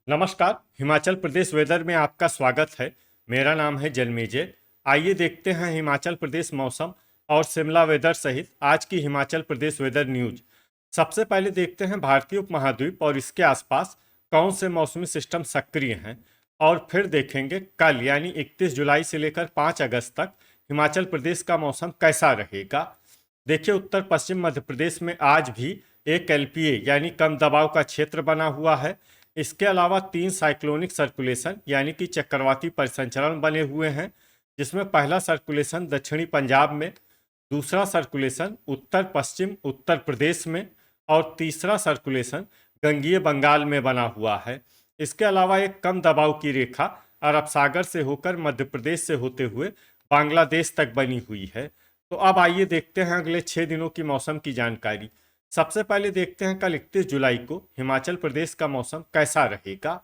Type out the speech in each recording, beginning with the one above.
नमस्कार। हिमाचल प्रदेश वेदर में आपका स्वागत है। मेरा नाम है जन्मेजय। आइए देखते हैं हिमाचल प्रदेश मौसम और शिमला वेदर सहित आज की हिमाचल प्रदेश वेदर न्यूज। सबसे पहले देखते हैं भारतीय उपमहाद्वीप और इसके आसपास कौन से मौसमी सिस्टम सक्रिय हैं, और फिर देखेंगे कल यानी 31 जुलाई से लेकर 5 अगस्त तक हिमाचल प्रदेश का मौसम कैसा रहेगा। देखिए, उत्तर पश्चिम मध्य प्रदेश में आज भी एक एलपीए यानी कम दबाव का क्षेत्र बना हुआ है। इसके अलावा 3 साइक्लोनिक सर्कुलेशन यानी कि चक्रवाती परिसंचरण बने हुए हैं, जिसमें पहला सर्कुलेशन दक्षिणी पंजाब में, दूसरा सर्कुलेशन उत्तर पश्चिम उत्तर प्रदेश में और तीसरा सर्कुलेशन गंगीय बंगाल में बना हुआ है। इसके अलावा एक कम दबाव की रेखा अरब सागर से होकर मध्य प्रदेश से होते हुए बांग्लादेश तक बनी हुई है। तो अब आइए देखते हैं अगले 6 दिनों की मौसम की जानकारी। सबसे पहले देखते हैं कल 31 जुलाई को हिमाचल प्रदेश का मौसम कैसा रहेगा।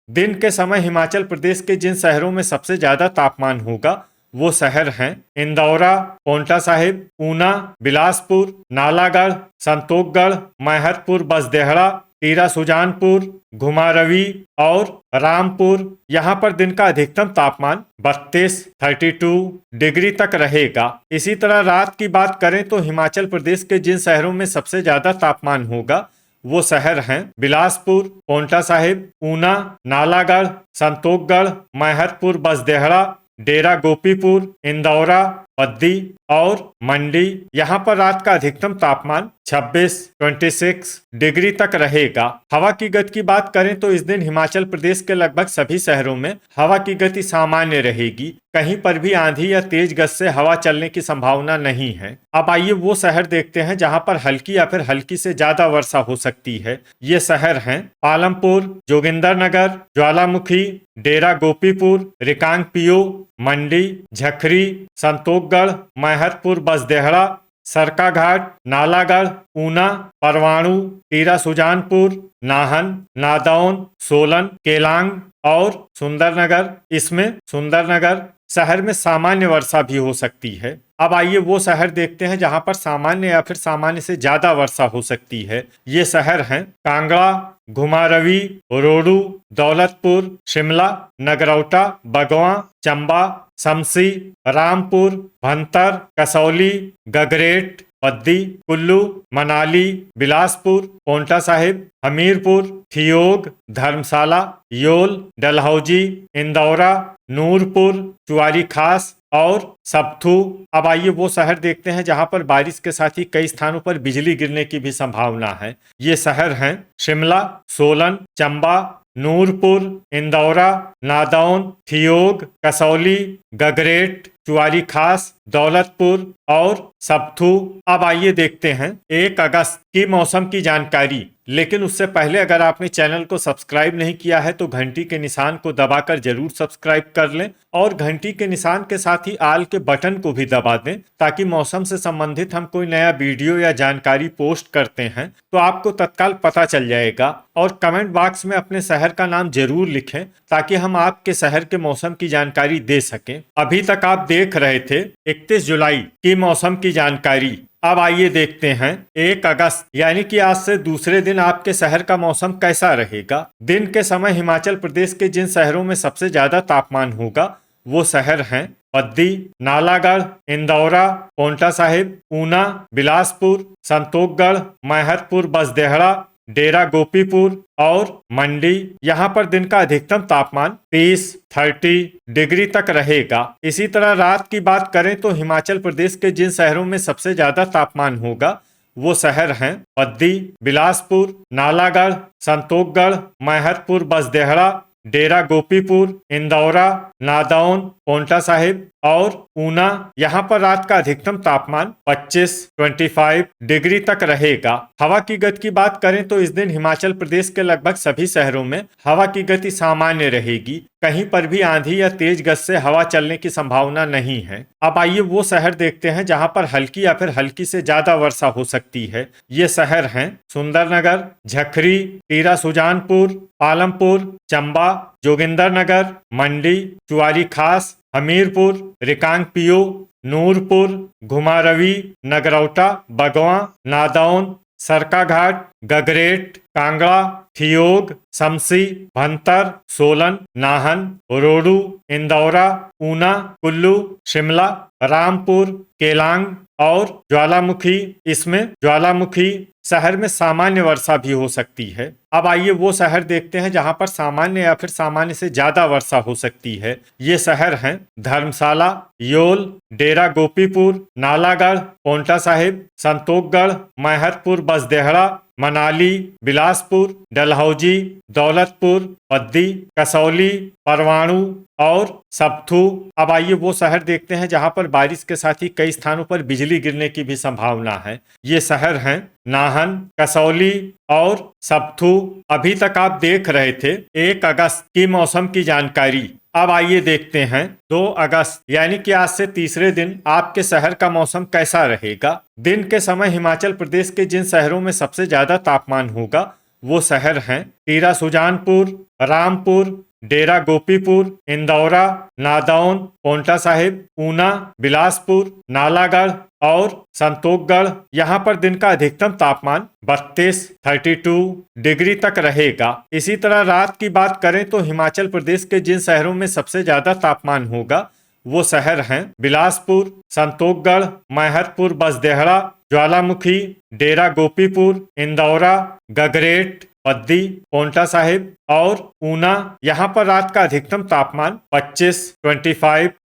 दिन के समय हिमाचल प्रदेश के जिन शहरों में सबसे ज्यादा तापमान होगा वो शहर हैं इंदौरा, पोंटा साहिब, ऊना, बिलासपुर, नालागढ़, संतोखगढ़, मैहतपुर, बसदेहड़ा, टीरा सुजानपुर, घुमारवी और रामपुर। यहाँ पर दिन का अधिकतम तापमान 32 डिग्री तक रहेगा। इसी तरह रात की बात करें तो हिमाचल प्रदेश के जिन शहरों में सबसे ज्यादा तापमान होगा वो शहर हैं बिलासपुर, पोंटा साहिब, ऊना, नालागढ़, संतोखगढ़, मैहतपुर, बसदेहड़ा, डेरा गोपीपुर, इंदौरा, बद्दी और मंडी। यहाँ पर रात का अधिकतम तापमान 26 डिग्री तक रहेगा। हवा की गति की बात करें तो इस दिन हिमाचल प्रदेश के लगभग सभी शहरों में हवा की गति सामान्य रहेगी। कहीं पर भी आंधी या तेज गति से हवा चलने की संभावना नहीं है। अब आइए वो शहर देखते हैं जहां पर हल्की या फिर हल्की से ज्यादा वर्षा हो सकती है। ये शहर हैं पालमपुर, जोगिंदरनगर, ज्वालामुखी, डेरा गोपीपुर, रिकांगपिओ, मंडी, झखरी, संतोखगढ़, मैहतपुर, बसदेहड़ा, सरकाघाट, नालागढ़, ऊना, परवाणु, टीरा सुजानपुर, नाहन, नादौन, सोलन, केलांग और सुंदरनगर। इसमें सुंदरनगर शहर में सामान्य वर्षा भी हो सकती है। अब आइए वो शहर देखते हैं जहां पर सामान्य या फिर सामान्य से ज्यादा वर्षा हो सकती है। ये शहर हैं कांगड़ा, घुमारवी, रोडू, दौलतपुर, शिमला, नगरौटा, बगवां, चंबा, शमसी, रामपुर, भंतर, कसौली, गगरेट, बद्दी, कुल्लू, मनाली, बिलासपुर, पोंटा साहिब, हमीरपुर, थियोग, धर्मशाला, योल, डलहौजी, इंदौरा, नूरपुर, चुआरी खास और सबथू। अब आइए वो शहर देखते हैं जहां पर बारिश के साथ ही कई स्थानों पर बिजली गिरने की भी संभावना है। ये शहर हैं शिमला, सोलन, चंबा, नूरपुर, इंदौरा, नादौन, थियोग, कसौली, गगरेट, चुआरी खास, दौलतपुर और सबथू। अब आइए देखते हैं 1 अगस्त की मौसम की जानकारी। लेकिन उससे पहले अगर आपने चैनल को सब्सक्राइब नहीं किया है तो घंटी के निशान को दबाकर जरूर सब्सक्राइब कर लें और घंटी के निशान के साथ ही आल के बटन को भी दबा दें, ताकि मौसम से संबंधित हम कोई नया वीडियो या जानकारी पोस्ट करते हैं तो आपको तत्काल पता चल जाएगा। और कमेंट बॉक्स में अपने शहर का नाम जरूर लिखें ताकि हम आपके शहर के मौसम की जानकारी दे सकें। अभी तक आप देख रहे थे 31 जुलाई की मौसम की जानकारी। अब आइए देखते हैं 1 अगस्त यानी कि आज से दूसरे दिन आपके शहर का मौसम कैसा रहेगा। दिन के समय हिमाचल प्रदेश के जिन शहरों में सबसे ज्यादा तापमान होगा वो शहर हैं बद्दी, नालागढ़, इंदौरा, पोंटा साहिब, ऊना, बिलासपुर, संतोखगढ़, मैहतपुर, बसदेहड़ा, डेरा गोपीपुर और मंडी। यहाँ पर दिन का अधिकतम तापमान 30 डिग्री तक रहेगा। इसी तरह रात की बात करें तो हिमाचल प्रदेश के जिन शहरों में सबसे ज्यादा तापमान होगा वो शहर हैं बद्दी, बिलासपुर, नालागढ़, संतोखगढ़, मैहतपुर, बसदेहड़ा, डेरा गोपीपुर, इंदौरा, नादौन, पोंटा साहिब और ऊना। यहाँ पर रात का अधिकतम तापमान 25 डिग्री तक रहेगा। हवा की गति की बात करें तो इस दिन हिमाचल प्रदेश के लगभग सभी शहरों में हवा की गति सामान्य रहेगी। कहीं पर भी आंधी या तेज गति से हवा चलने की संभावना नहीं है। अब आइए वो शहर देखते हैं जहां पर हल्की या फिर हल्की से ज्यादा वर्षा हो सकती है। ये शहर हैं सुंदरनगर, झखरी, टीरा सुजानपुर, पालमपुर, चंबा, जोगिंदरनगर, मंडी, चुआरी खास, हमीरपुर, रिकांगपिओ, नूरपुर, घुमारवी, नगरौटा, बगवां, नादौन, सरकाघाट, गगरेट, कांगड़ा, ठियोग, शमसी, भंतर, सोलन, नाहन, रोहडू, इंदौरा, ऊना, कुल्लू, शिमला, रामपुर, केलांग और ज्वालामुखी। इसमें ज्वालामुखी शहर में सामान्य वर्षा भी हो सकती है। अब आइए वो शहर देखते हैं जहां पर सामान्य या फिर सामान्य से ज्यादा वर्षा हो सकती है। ये शहर हैं धर्मशाला, योल, डेरा गोपीपुर, नालागढ़, पोंटा साहिब, संतोखगढ़, मैहतपुर बसदेहड़ा, मनाली, बिलासपुर, डलहौजी, दौलतपुर, पद्दी, कसौली, परवाणु और सबथू। अब आइए वो शहर देखते हैं जहां पर बारिश के साथ ही कई स्थानों पर बिजली गिरने की भी संभावना है। ये शहर हैं नाहन, कसौली और सबथू। अभी तक आप देख रहे थे 1 अगस्त की मौसम की जानकारी। अब आइए देखते हैं 2 अगस्त यानी कि आज से तीसरे दिन आपके शहर का मौसम कैसा रहेगा। दिन के समय हिमाचल प्रदेश के जिन शहरों में सबसे ज्यादा तापमान होगा वो शहर हैं टीरा सुजानपुर, रामपुर, डेरा गोपीपुर, इंदौरा, नादौन, पोंटा साहिब, ऊना, बिलासपुर, नालागढ़ और संतोखगढ़। यहाँ पर दिन का अधिकतम तापमान 32 डिग्री तक रहेगा। इसी तरह रात की बात करें तो हिमाचल प्रदेश के जिन शहरों में सबसे ज्यादा तापमान होगा वो शहर हैं बिलासपुर, संतोखगढ़, मैहतपुर बसदेहड़ा, ज्वालामुखी, डेरा गोपीपुर, इंदौरा, गगरेट, पद्दी, पोंटा साहिब और ऊना। यहाँ पर रात का अधिकतम तापमान 25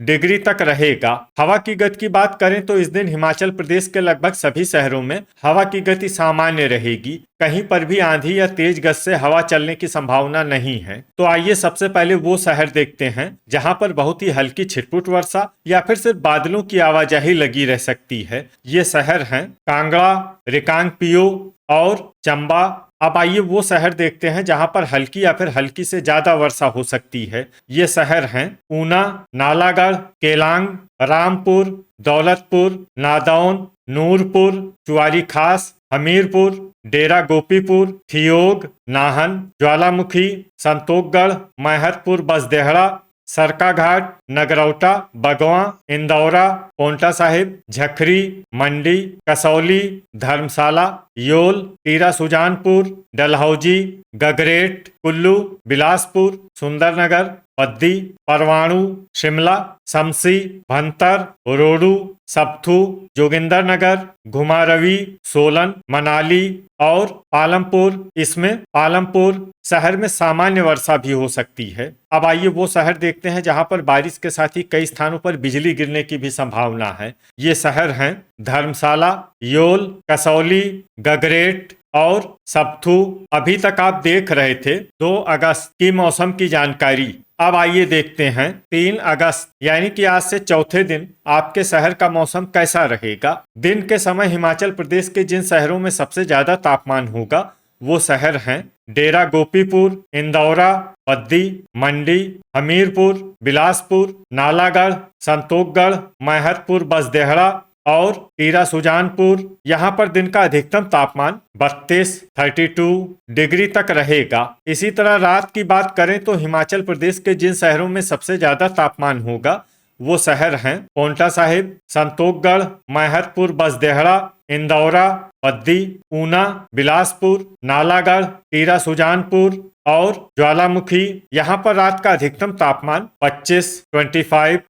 डिग्री तक रहेगा। हवा की गति की बात करें तो इस दिन हिमाचल प्रदेश के लगभग सभी शहरों में हवा की गति सामान्य रहेगी। कहीं पर भी आंधी या तेज गति से हवा चलने की संभावना नहीं है। तो आइए सबसे पहले वो शहर देखते हैं जहाँ पर बहुत ही हल्की छिटपुट वर्षा या फिर सिर्फ बादलों की आवाजाही लगी रह सकती है। ये शहर हैं कांगड़ा, रिकांगपिओ और चंबा। अब आइए वो शहर देखते हैं जहां पर हल्की या फिर हल्की से ज्यादा वर्षा हो सकती है। ये शहर हैं ऊना, नालागढ़, केलांग, रामपुर, दौलतपुर, नादौन, नूरपुर, चुआरी खास, हमीरपुर, डेरा गोपीपुर, ठियोग, नाहन, ज्वालामुखी, संतोखगढ़, मैहतपुर बसदेहड़ा, सरकाघाट, नगरौटा, बगवां, इंदौरा, पोंटा साहिब, झखरी, मंडी, कसौली, धर्मशाला, योल, टीरा सुजानपुर, डलहौजी, गगरेट, कुल्लू, बिलासपुर, सुंदरनगर, पद्दी, परवाणु, शिमला, शमसी, भंतर, रोहडू, सबथू, जोगिंदरनगर, घुमारवी, सोलन, मनाली और पालमपुर। इसमें पालमपुर शहर में सामान्य वर्षा भी हो सकती है। अब आइए वो शहर देखते हैं जहां पर बारिश के साथ ही कई स्थानों पर बिजली गिरने की भी संभावना है। ये शहर हैं धर्मशाला, योल, कसौली, गगरेट और सबथू। अभी तक आप देख रहे थे 2 अगस्त की मौसम की जानकारी। अब आइए देखते हैं 3 अगस्त यानी कि आज से चौथे दिन आपके शहर का मौसम कैसा रहेगा। दिन के समय हिमाचल प्रदेश के जिन शहरों में सबसे ज्यादा तापमान होगा वो शहर हैं डेरा गोपीपुर, इंदौरा, पद्दी, मंडी, हमीरपुर, बिलासपुर, नालागढ़, संतोखगढ़, मैहतपुर बसदेहड़ा और टीरा सुजानपुर। यहाँ पर दिन का अधिकतम तापमान 32 डिग्री तक रहेगा। इसी तरह रात की बात करें तो हिमाचल प्रदेश के जिन शहरों में सबसे ज्यादा तापमान होगा वो शहर हैं पोंटा साहिब, संतोखगढ़, मैहतपुर बसदेहड़ा, इंदौरा, पद्दी, ऊना, बिलासपुर, नालागढ़, टीरा सुजानपुर और ज्वालामुखी। यहाँ पर रात का अधिकतम तापमान 25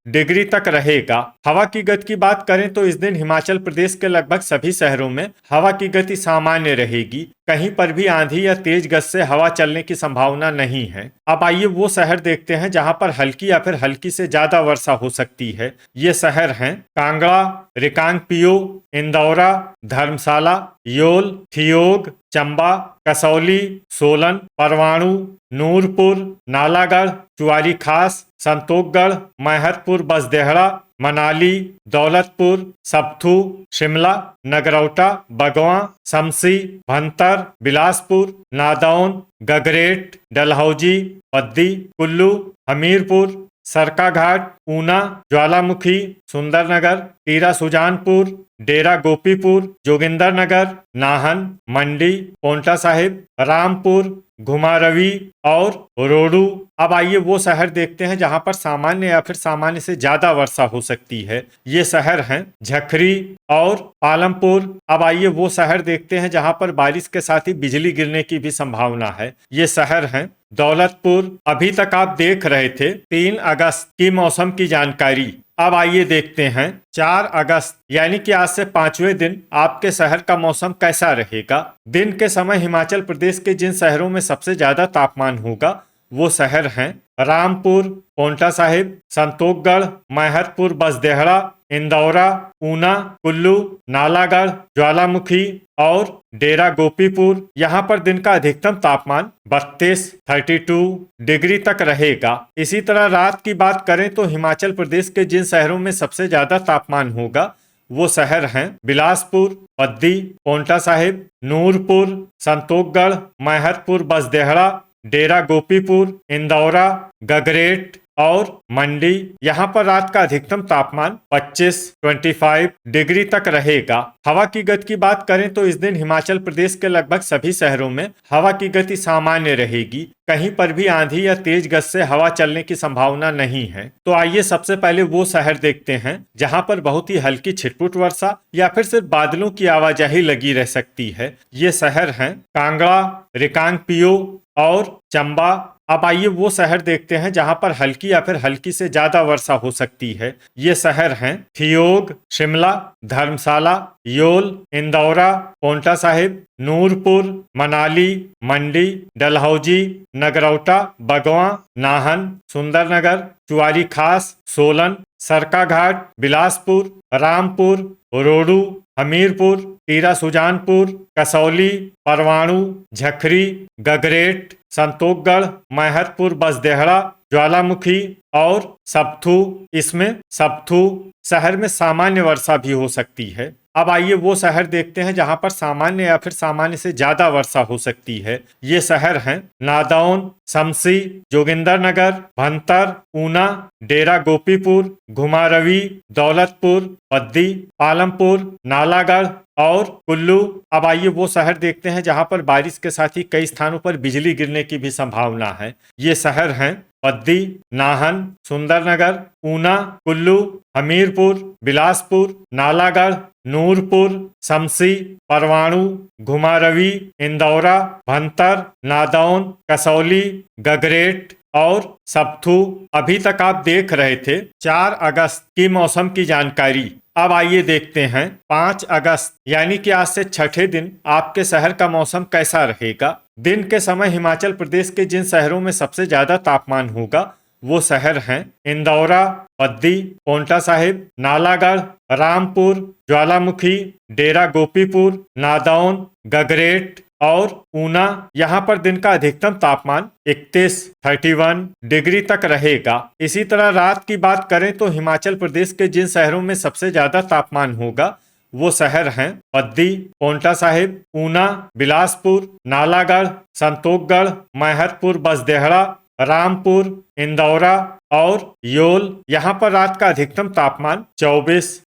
डिग्री तक रहेगा। हवा की गति की बात करें तो इस दिन हिमाचल प्रदेश के लगभग सभी शहरों में हवा की गति सामान्य रहेगी। कहीं पर भी आंधी या तेज गति से हवा चलने की संभावना नहीं है। अब आइए वो शहर देखते हैं जहां पर हल्की या फिर हल्की से ज्यादा वर्षा हो सकती है। ये शहर हैं कांगड़ा, रिकांगपिओ, इंदौरा, धर्मशाला, योल, ठियोग, चंबा, कसौली, सोलन, परवाणु, नूरपुर, नालागढ़, चुआरी खास, संतोखगढ़, मैहतपुर बसदेहड़ा, मनाली, दौलतपुर, सबथू, शिमला, नगरौटा, बगवां, शमसी, भंतर, बिलासपुर, नादौन, गगरेट, डलहौजी, पद्दी, कुल्लू, हमीरपुर, सरकाघाट, ऊना, ज्वालामुखी, सुंदरनगर, टीरा सुजानपुर, डेरा गोपीपुर, जोगिंदरनगर, नाहन, मंडी, पोंटा साहिब, रामपुर, घुमारवी और रोडू। अब आइए वो शहर देखते हैं जहां पर सामान्य या फिर सामान्य से ज्यादा वर्षा हो सकती है। ये शहर हैं झखरी और पालमपुर। अब आइए वो शहर देखते हैं जहां पर बारिश के साथ ही बिजली गिरने की भी संभावना है। ये शहर हैं दौलतपुर। अभी तक आप देख रहे थे 3 अगस्त की मौसम की जानकारी। अब आइए देखते हैं 4 अगस्त यानी कि आज से 5वें दिन आपके शहर का मौसम कैसा रहेगा। दिन के समय हिमाचल प्रदेश के जिन शहरों में सबसे ज्यादा तापमान होगा वो शहर हैं रामपुर, पोंटा साहिब, संतोखगढ़, मैहतपुर, बसदेहड़ा, इंदौरा, ऊना, कुल्लू, नालागढ़, ज्वालामुखी और डेरा गोपीपुर। यहाँ पर दिन का अधिकतम तापमान 32 डिग्री तक रहेगा। इसी तरह रात की बात करें तो हिमाचल प्रदेश के जिन शहरों में सबसे ज्यादा तापमान होगा वो शहर हैं बिलासपुर, पद्दी, पोंटा साहिब, नूरपुर, संतोखगढ़, मैहतपुर, बसदेहड़ा, डेरा गोपीपुर, इंदौरा, गगरेट और मंडी। यहाँ पर रात का अधिकतम तापमान 25 डिग्री तक रहेगा। हवा की गति की बात करें तो इस दिन हिमाचल प्रदेश के लगभग सभी शहरों में हवा की गति सामान्य रहेगी। कहीं पर भी आंधी या तेज गति से हवा चलने की संभावना नहीं है। तो आइए सबसे पहले वो शहर देखते हैं जहां पर बहुत ही हल्की छिटपुट वर्षा या फिर सिर्फ बादलों की आवाजाही लगी रह सकती है। ये शहर हैं कांगड़ा, रिकांगपिओ और चंबा। अब आइए वो शहर देखते हैं जहां पर हल्की या फिर हल्की से ज्यादा वर्षा हो सकती है। ये शहर हैं ठियोग, शिमला, धर्मशाला, योल, इंदौरा, पोंटा साहिब, नूरपुर, मनाली, मंडी, डलहौजी, नगरौटा, बगवां, नाहन, सुंदरनगर, चुआरी खास, सोलन, सरकाघाट, बिलासपुर, रामपुर, रोडू, हमीरपुर, टीरा सुजानपुर, कसौली, परवाणु, झखरी, गगरेट, संतोखगढ़, मैहतपुर, बसदेहड़ा, ज्वालामुखी और सबथू। इसमें सबथू शहर में सामान्य वर्षा भी हो सकती है। अब आइए वो शहर देखते हैं जहां पर सामान्य या फिर सामान्य से ज्यादा वर्षा हो सकती है। ये शहर हैं नादौन, शमसी, जोगिंदरनगर, भंतर, ऊना, डेरा गोपीपुर, घुमारवी, दौलतपुर, पद्दी, पालमपुर, नालागढ़ और कुल्लू। अब आइए वो शहर देखते हैं जहां पर बारिश के साथ ही कई स्थानों पर बिजली गिरने की भी संभावना है। ये शहर हैं पद्दी, नाहन, सुंदरनगर, ऊना, कुल्लू, हमीरपुर, बिलासपुर, नालागढ़, नूरपुर, शमसी, परवाणु, घुमारवी, इंदौरा, भंतर, नादौन, कसौली, गगरेट और सबथू। अभी तक आप देख रहे थे 4 अगस्त की मौसम की जानकारी। अब आइए देखते हैं 5 अगस्त यानी कि आज से छठे दिन आपके शहर का मौसम कैसा रहेगा। दिन के समय हिमाचल प्रदेश के जिन शहरों में सबसे ज्यादा तापमान होगा वो शहर हैं इंदौरा, पद्दी, पोंटा साहिब, नालागढ़, रामपुर, ज्वालामुखी, डेरा गोपीपुर, नादौन, गगरेट और ऊना। यहाँ पर दिन का अधिकतम तापमान 31 डिग्री तक रहेगा। इसी तरह रात की बात करें तो हिमाचल प्रदेश के जिन शहरों में सबसे ज्यादा तापमान होगा वो शहर हैं पद्दी, पोंटा साहिब, ऊना, बिलासपुर, नालागढ़, संतोखगढ़, मैहतपुर, बसदेहड़ा, रामपुर, इंदौरा और योल। यहाँ पर रात का अधिकतम तापमान 24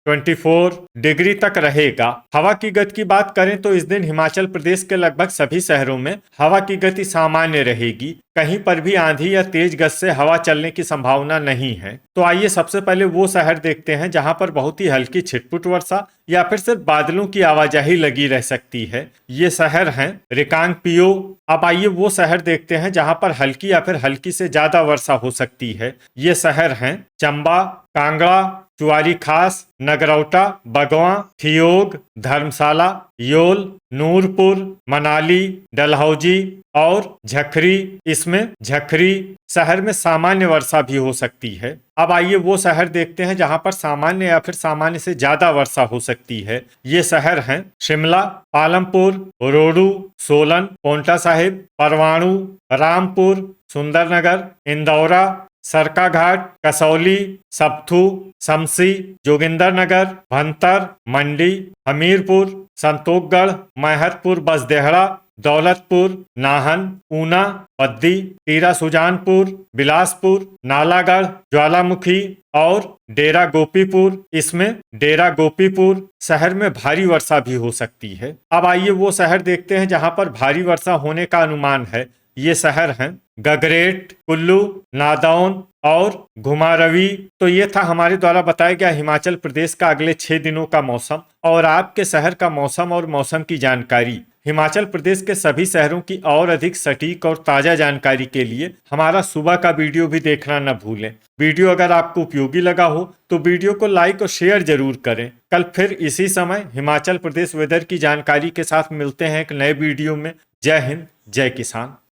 डिग्री तक रहेगा। हवा की गति की बात करें तो इस दिन हिमाचल प्रदेश के लगभग सभी शहरों में हवा की गति सामान्य रहेगी। कहीं पर भी आंधी या तेज गति से हवा चलने की संभावना नहीं है। तो आइए सबसे पहले वो शहर देखते हैं जहां पर बहुत ही हल्की छिटपुट वर्षा या फिर सिर्फ बादलों की आवाजाही लगी रह सकती है। ये शहर हैं रिकांगपिओ। अब आइए वो शहर देखते हैं जहां पर हल्की या फिर हल्की से ज्यादा वर्षा हो सकती है। ये शहर हैं चंबा, कांगड़ा, चुआरी खास, नगरौटा, बगवां, ठियोग, धर्मशाला, योल, नूरपुर, मनाली, डलहौजी और झखरी। इसमें झखरी शहर में सामान्य वर्षा भी हो सकती है। अब आइए वो शहर देखते हैं जहां पर सामान्य या फिर सामान्य से ज्यादा वर्षा हो सकती है। ये शहर हैं शिमला, पालमपुर, रोडू, सोलन, पोंटा साहिब, परवाणु, रामपुर, सुंदरनगर, इंदौरा, सरकाघाट, कसौली, सबथू, शमसी, जोगिंदरनगर, भंतर, मंडी, हमीरपुर, संतोखगढ़, मैहतपुर, बसदेहड़ा, दौलतपुर, नाहन, ऊना, पद्दी, टीरा सुजानपुर, बिलासपुर, नालागढ़, ज्वालामुखी और डेरा गोपीपुर। इसमें डेरा गोपीपुर शहर में भारी वर्षा भी हो सकती है। अब आइए वो शहर देखते हैं जहां पर भारी वर्षा होने का अनुमान है। ये शहर हैं गगरेट, कुल्लू, नादौन और घुमारवी। तो ये था हमारे द्वारा बताया गया हिमाचल प्रदेश का अगले 6 दिनों का मौसम और आपके शहर का मौसम और मौसम की जानकारी। हिमाचल प्रदेश के सभी शहरों की और अधिक सटीक और ताजा जानकारी के लिए हमारा सुबह का वीडियो भी देखना न भूलें। वीडियो अगर आपको उपयोगी लगा हो तो वीडियो को लाइक और शेयर जरूर करें। कल फिर इसी समय हिमाचल प्रदेश वेदर की जानकारी के साथ मिलते हैं एक नए वीडियो में। जय हिंद, जय किसान।